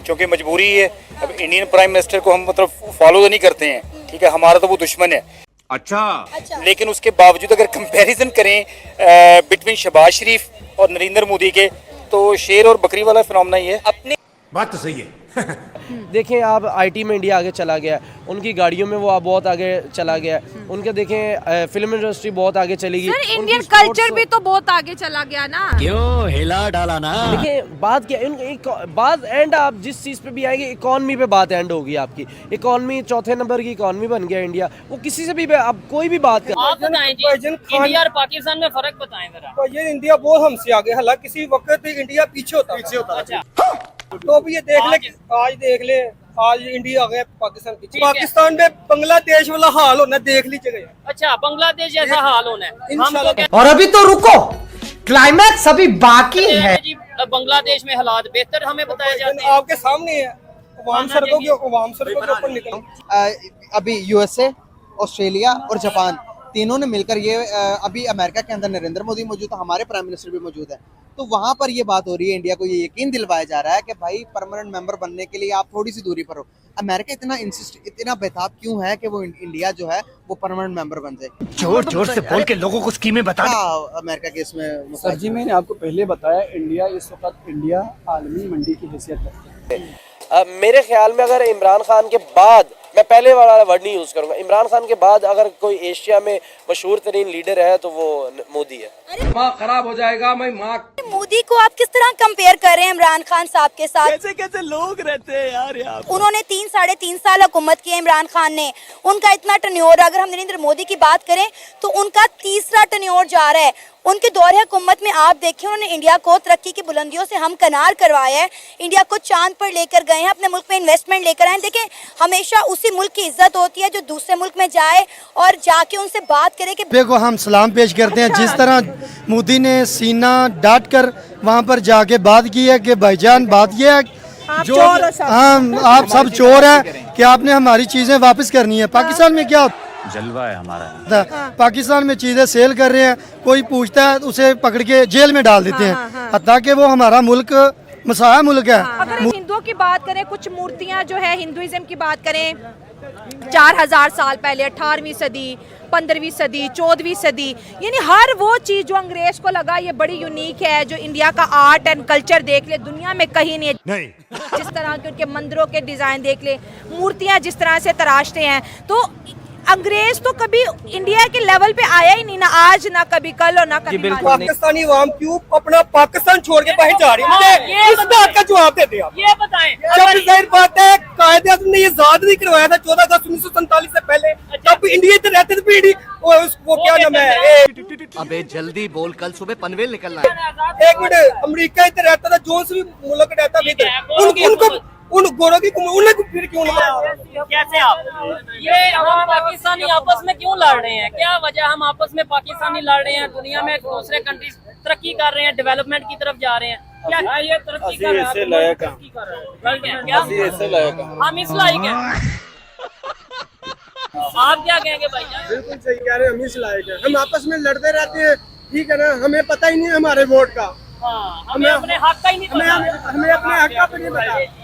क्योंकि मजबूरी है। अब इंडियन प्राइम मिनिस्टर को हम मतलब फॉलो तो नहीं करते हैं, ठीक है, हमारा तो वो दुश्मन है। अच्छा। लेकिन उसके बावजूद अगर कंपैरिजन करें बिटवीन शहबाज शरीफ और नरेंद्र मोदी के, तो शेर और बकरी वाला फिनोमेना ही है। अपने बात तो सही है। देखें आप, आईटी में इंडिया आगे चला गया है, उनकी गाड़ियों में वो बहुत आगे चला गया है। उनके देखें फिल्म इंडस्ट्री बहुत आगे चलेगी। सर इंडियन कल्चर भी तो बहुत आगे चला गया ना। क्यों हिला डाला ना। देखिए बात क्या, बात एंड आप जिस चीज़ पे भी आएंगे, इकॉनमी पे बात एंड होगी आपकी। इकॉनमी चौथे नंबर की इकॉनमी बन गया इंडिया, वो किसी से भी आप कोई भी बात कर। आप बताएं जी, इंडिया और पाकिस्तान में फर्क बताएं जरा। ये इंडिया बहुत हमसे आगे, हालांकि किसी वक्त इंडिया पीछे होता अच्छा तो अब ये देख ले, आज देख ले, आज इंडिया आ गया पाकिस्तान पीछे। पाकिस्तान में बांग्लादेश वाला हाल होना देख लीजिएगा। अच्छा, बांग्लादेश जैसा हाल होना है। हम तो और अभी तो रुको, क्लाइमैक्स अभी बाकी कहते है। हैं जी बांग्लादेश में हालात बेहतर हमें बताया जाते हैं। आपके सामने है, अवाम सड़कों के ऊपर निकल। अभी यूएसए, ऑस्ट्रेलिया और जापान तीनों ने मिलकर ये अभी अमेरिका के अंदर नरेंद्र मोदी मौजूद है, हमारे प्राइम मिनिस्टर भी मौजूद है। तो वहाँ पर ये बात हो रही है, इंडिया को ये यकीन दिलवाया जा रहा है कि भाई परमानेंट मेंबर बनने के लिए आप थोड़ी सी दूरी पर हो। अमेरिका इतना बेताब क्यों है कि वो इंडिया जो है वो परमानेंट मेंबर बन जाए। जोर जोर से बोल के लोगों को स्कीमें बता। अमेरिका के इसमें सर जी, मैंने आपको पहले बताया, इंडिया इस वक्त आलमी मंडी की हैसियत रखता है। मेरे ख्याल में अगर इमरान खान के बाद, मैं पहले वाला वर्ड नहीं यूज़ करूंगा, इमरान खान के बाद अगर कोई एशिया में मशहूर तरीन लीडर है तो वो मोदी है। माँ खराब हो जाएगा, मैं माँ। मोदी को आप किस तरह कंपेयर कर रहे हैं इमरान खान साहब के साथ? कैसे कैसे लोग रहते हैं यार यहाँ। उन्होंने 3-3.5 साल हुकूमत की है इमरान खान ने, उनका इतना टन्योर, अगर हम नरेंद्र मोदी की बात करें तो उनका तीसरा टन्योर जा रहा है। उनके दौरे हुकूमत में आप देखिए, उन्होंने इंडिया को तरक्की की बुलंदियों से हमकनार करवाया है, इंडिया को चांद पर लेकर गए हैं, अपने मुल्क में इन्वेस्टमेंट लेकर आए। देखें, हमेशा उसी मुल्क की इज्जत होती है जो दूसरे मुल्क में जाए और जाके उनसे बात करे कि को हम सलाम पेश करते हैं। जिस तरह मोदी ने सीना डाट कर वहाँ पर जाके बात की है कि भाईजान बात यह है जो आप सब चोर हैं कि आपने हमारी चीज़ें वापस करनी है। पाकिस्तान में क्या जलवा है हमारा। पाकिस्तान में चीज़ें सेल कर रहे हैं, कोई पूछता है उसे पकड़ के जेल में डाल देते हैं, हत्ता कि वो हमारा मुल्क मसाया मुल्क है। अगर हिंदुओं की बात करें, कुछ मूर्तियां जो है हिंदुइज्म की बात करें, 4000 साल पहले 18वीं सदी, 15वीं सदी, 14वीं सदी, यानी हर वो चीज जो अंग्रेज को लगा ये बड़ी यूनिक है, जो इंडिया का आर्ट एंड कल्चर देख ले, दुनिया में कहीं नहीं। जिस तरह के उनके मंदिरों के डिजाइन देख ले, मूर्तियां जिस तरह से तराशते हैं, तो अंग्रेज तो कभी इंडिया के लेवल पे आया ही नहीं, ना आज ना कभी कल और ना कभी। पाकिस्तानी अवाम क्यों अपना पाकिस्तान छोड़ के बाहर जा रही है? इस बात का जवाब देते आप। ये बताएं, जब जाहिर बात है कायदे आज़म ने ये आजाद नहीं करवाया था 14 अगस्त 1947 से पहले, तब इंडिया तो रहते थे पीढ़ी वो क्या नाम है। अबे जल्दी बोल, कल सुबह पनवेल निकलना है। एक मिनट, अमेरिका इधर रहता था, जो भी मुल्क रहता था, उन गोरों की उन्हें फिर क्यों नहीं? कैसे आप ये हम पाकिस्तानी आपस में क्यों लड़ रहे हैं? क्या वजह हम आपस में पाकिस्तानी लड़ रहे हैं? दुनिया में दूसरे कंट्रीज तरक्की कर रहे हैं, डेवलपमेंट की तरफ जा रहे हैं, क्या ये तरक्की कर रहे हैं? हम इस लायक हैं। आप क्या कहेंगे भाई? बिल्कुल सही कह रहे हैं, हम इस लायक हैं। हम आपस में लड़ते रहते हैं, ठीक है ना, हमें पता ही नहीं है हमारे वोट का। हमें अपने हक का ही नहीं पता। हमें अपने हक का भी नहीं पता।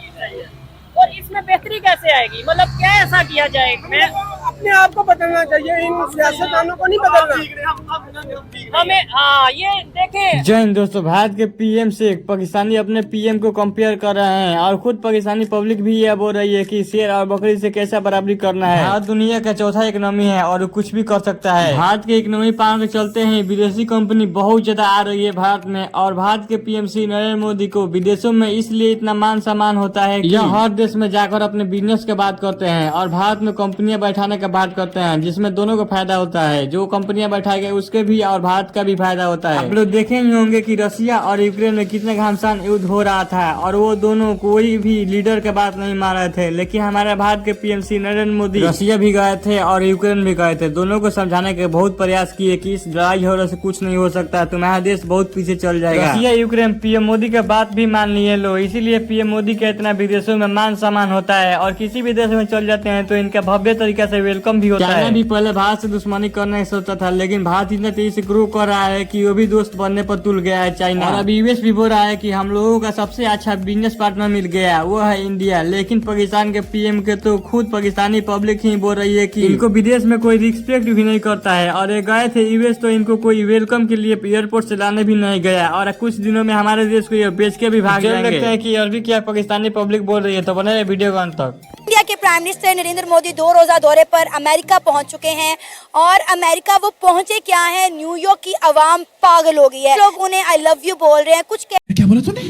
और इसमें बेहतरी कैसे आएगी? मतलब क्या ऐसा किया जाए? मैं अपने आप को बदलना चाहिए, इन सियासतदानों को नहीं बदलना हमें। हाँ, ये देखें। जय हिंद दोस्तों, भारत के पीएम से पाकिस्तानी अपने पीएम को कंपेयर कर रहे हैं और खुद पाकिस्तानी पब्लिक भी यह बोल रही है कि शेर और बकरी से कैसा बराबरी करना है। भारत दुनिया का चौथा इकोनॉमी है और कुछ भी कर सकता है। भारत के इकोनॉमी पावर के चलते हैं विदेशी कंपनी बहुत ज्यादा आ रही है भारत में, और भारत के पीएम श्री नरेंद्र मोदी को विदेशों में इसलिए इतना मान सम्मान होता है कि हर देश में जाकर अपने बिजनेस की बात करते हैं और भारत में कंपनियां बैठाने की बात करते हैं, जिसमें दोनों को फायदा होता है। जो कंपनियां बैठाएंगे उसके भी और भारत का भी फायदा होता है। आप लोग देखे ही होंगे कि रशिया और यूक्रेन में कितने घमासान युद्ध हो रहा था और वो दोनों कोई भी लीडर के बात नहीं मान रहे थे, लेकिन हमारे भारत के पीएम श्री नरेंद्र मोदी रशिया भी गए थे और यूक्रेन भी गए थे। दोनों को समझाने के बहुत प्रयास किए कि इस लड़ाई हो रहा से कुछ नहीं हो सकता, तुम्हारा देश बहुत पीछे चल जाएगा। रशिया यूक्रेन पीएम मोदी का बात भी मान लिए लो, इसीलिए पीएम मोदी का इतना विदेशों में मान सम्मान होता है और किसी भी देश में चल जाते हैं तो इनका भव्य तरीका से वेलकम वेलकम भी होता है। चाइना भी पहले भारत से दुश्मनी करने की सोचता था, लेकिन भारत इतना तेजी से ग्रो कर रहा है कि वो भी दोस्त बनने पर तुल गया है चाइना। और अभी यूएस भी बोल रहा है कि हम लोगों का सबसे अच्छा बिजनेस पार्टनर मिल गया, वो है इंडिया। लेकिन पाकिस्तान के पीएम के तो खुद पाकिस्तानी पब्लिक ही बोल रही है कि इनको विदेश में कोई रिस्पेक्ट भी नहीं करता है, और ये गए थे यूएस तो इनको कोई वेलकम के लिए एयरपोर्ट से लाने भी नहीं गया, और कुछ दिनों में हमारे देश को ये बेच के भी भाग जाएंगे। लगता है कि और भी क्या पाकिस्तानी पब्लिक बोल रही है, तो बने वीडियो का अंत तक। इंडिया के प्राइम मिनिस्टर नरेंद्र मोदी 2 रोजा दौरे पर अमेरिका पहुंच चुके हैं, और अमेरिका वो पहुंचे क्या है, न्यूयॉर्क की आवाम पागल हो गई है। लोग उन्हें आई लव यू बोल रहे हैं। कुछ क्या बोला तूने?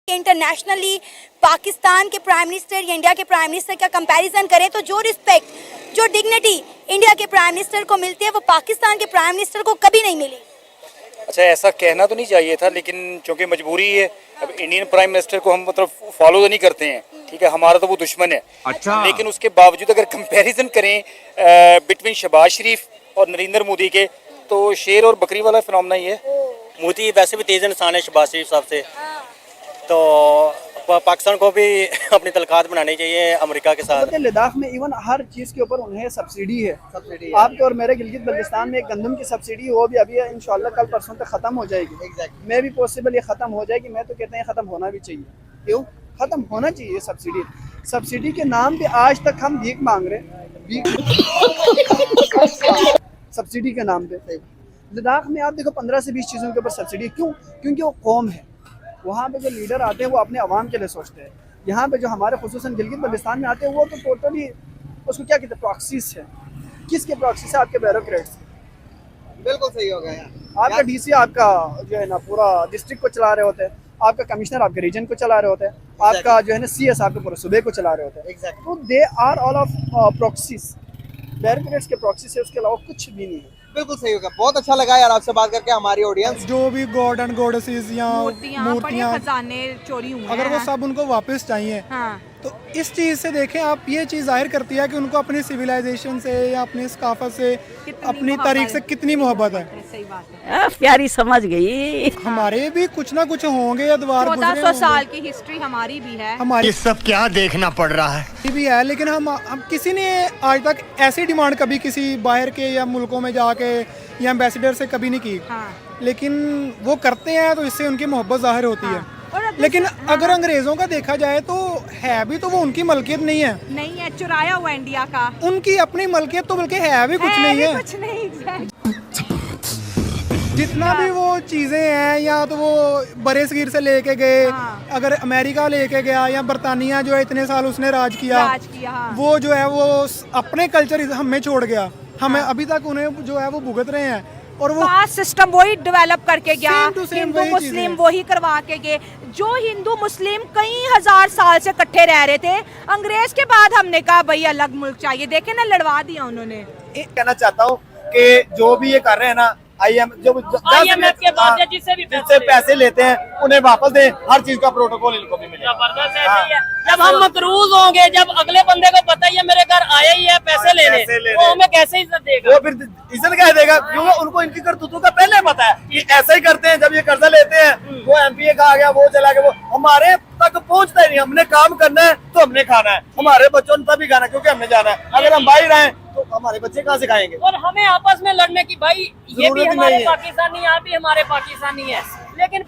इंटरनेशनली पाकिस्तान के प्राइम मिनिस्टर या इंडिया के प्राइम मिनिस्टर का कंपैरिजन करें तो जो रिस्पेक्ट, जो डिग्निटी इंडिया के प्राइम मिनिस्टर को मिलती है वो पाकिस्तान के प्राइम मिनिस्टर को कभी नहीं मिली। अच्छा, ऐसा कहना तो नहीं चाहिए था, लेकिन चूंकि मजबूरी है, अब इंडियन प्राइम मिनिस्टर को हम मतलब फॉलो तो नहीं करते हैं, ठीक है, हमारा तो वो दुश्मन है। अच्छा। लेकिन उसके बावजूद अगर कंपैरिजन करें बिटवीन शहबाज शरीफ और नरेंद्र मोदी के, तो शेर और बकरी वाला फिनोमेना ही है। मोदी वैसे भी तेज इंसान है शहबाज शरीफ साहब से, तो पाकिस्तान को भी अपनी तलखात बनानी चाहिए अमेरिका के साथ। लद्दाख में इवन हर चीज़ के ऊपर उन्हें सब्सिडी है। आपके और मेरे गिलगित बल्तिस्तान में गंदम की सब्सिडी वो भी अभी इंशाल्लाह कल परसों तक ख़त्म हो जाएगी। मैं भी पॉसिबल ये ख़त्म हो जाएगी। मैं तो कहते हैं ख़त्म होना भी चाहिए। क्यों ख़त्म होना चाहिए? सब्सिडी के नाम पे आज तक हम भीख मांग रहे हैं, सब्सिडी के नाम पे। लद्दाख में आप देखो 15 से 20 चीज़ों के ऊपर सब्सिडी। क्यों? क्योंकि वो कौम है, वहाँ पे जो लीडर आते हैं वो अपने अवाम के लिए सोचते हैं। यहाँ पे जो हमारे खुसूसन गिलगित बल्तिस्तान में आते हैं वो तो टोटली उसको क्या कहते हैं, प्रॉक्सीज है। किसके प्रॉक्सीज है? आपके ब्यूरोक्रेट्स। बिल्कुल सही हो गया। आपका डीसी आपका जो है ना पूरा डिस्ट्रिक्ट को चला रहे होते हैं, आपका कमिश्नर आपके रीजन को चला रहे होते हैं, आपका जो है ना CS आपके पूरे सूबे को चला रहे होते हैं। तो they are all of proxies, bureaucrats के प्रॉक्सीज है, उसके अलावा कुछ भी नहीं है। बिल्कुल सही होगा। बहुत अच्छा लगा यार आपसे बात करके। हमारी ऑडियंस जो भी गॉड एंड गॉडेसेस या मूर्तियां खजाने चोरी हुए अगर वो सब उनको वापस चाहिए, हाँ। तो इस चीज़ से देखें आप, ये चीज़ जाहिर करती है कि उनको अपनी सिविलाइजेशन से या अपनी सकाफत से, अपनी तारीख से कितनी मोहब्बत है। सही बात है। प्यारी समझ गई। हमारे भी कुछ ना कुछ होंगे अदवार, 1400 साल की हिस्ट्री हमारी भी है। हमारी ये सब क्या देखना पड़ रहा है भी है, लेकिन हम किसी ने आज तक ऐसी डिमांड कभी किसी बाहर के या मुल्कों में जाके या एम्बेसडर से कभी नहीं की। हाँ। लेकिन वो करते हैं तो इससे उनकी मोहब्बत जाहिर होती है। लेकिन अगर अंग्रेजों का देखा जाए तो है भी तो वो उनकी मलकियत नहीं है, चुराया हुआ इंडिया का। उनकी अपनी मलकियत तो बल्कि है भी कुछ नहीं है। कुछ नहीं। जितना भी वो चीज़ें हैं, या तो वो बड़े सगीर से लेके गए, अगर अमेरिका लेके गया या बरतानिया जो है इतने साल उसने राज किया, वो जो है वो अपने कल्चर हमें छोड़ गया। हमें अभी तक उन्हें जो है वो भुगत रहे हैं, और वो कास्ट सिस्टम वही डेवलप करके गया, हिंदू मुस्लिम वही करवा के गए। जो हिंदू मुस्लिम कई हजार साल से इकट्ठे रह रहे थे, अंग्रेज के बाद हमने कहा भाई अलग मुल्क चाहिए। देखे ना, लड़वा दिया उन्होंने। कहना चाहता हूँ कि जो भी ये कर रहे हैं ना, IMF के बाद जिससे भी पैसे लेते हैं उन्हें वापस दें। हर चीज का प्रोटोकॉल इनको भी मिले। जबरदस्त है। जब हम मकरूज होंगे, जब अगले बंदे को पता ही है मेरे घर आया ही है पैसे लेने, वो हमें कैसे इज्जत देगा? वो फिर इज्जत क्या देगा? क्योंकि उनको इनकी करतूतों का पहले पता है कि ऐसा ही करते हैं। जब ये कर्जा लेते हैं, वो MPA का आ गया, वो चला गया, वो हमारे तक पहुंचता ही नहीं। हमने काम करना है तो हमने खाना है, हमारे बच्चों ने तभी खाना है क्योंकि हमने जाना है। अगर हम बाहर आए तो हमारे बच्चे कहाँ से खाएंगे? और हमें आपस में लड़ने की, भाई ये भी हमारे पाकिस्तानी, आप भी हमारे पाकिस्तानी है, लेकिन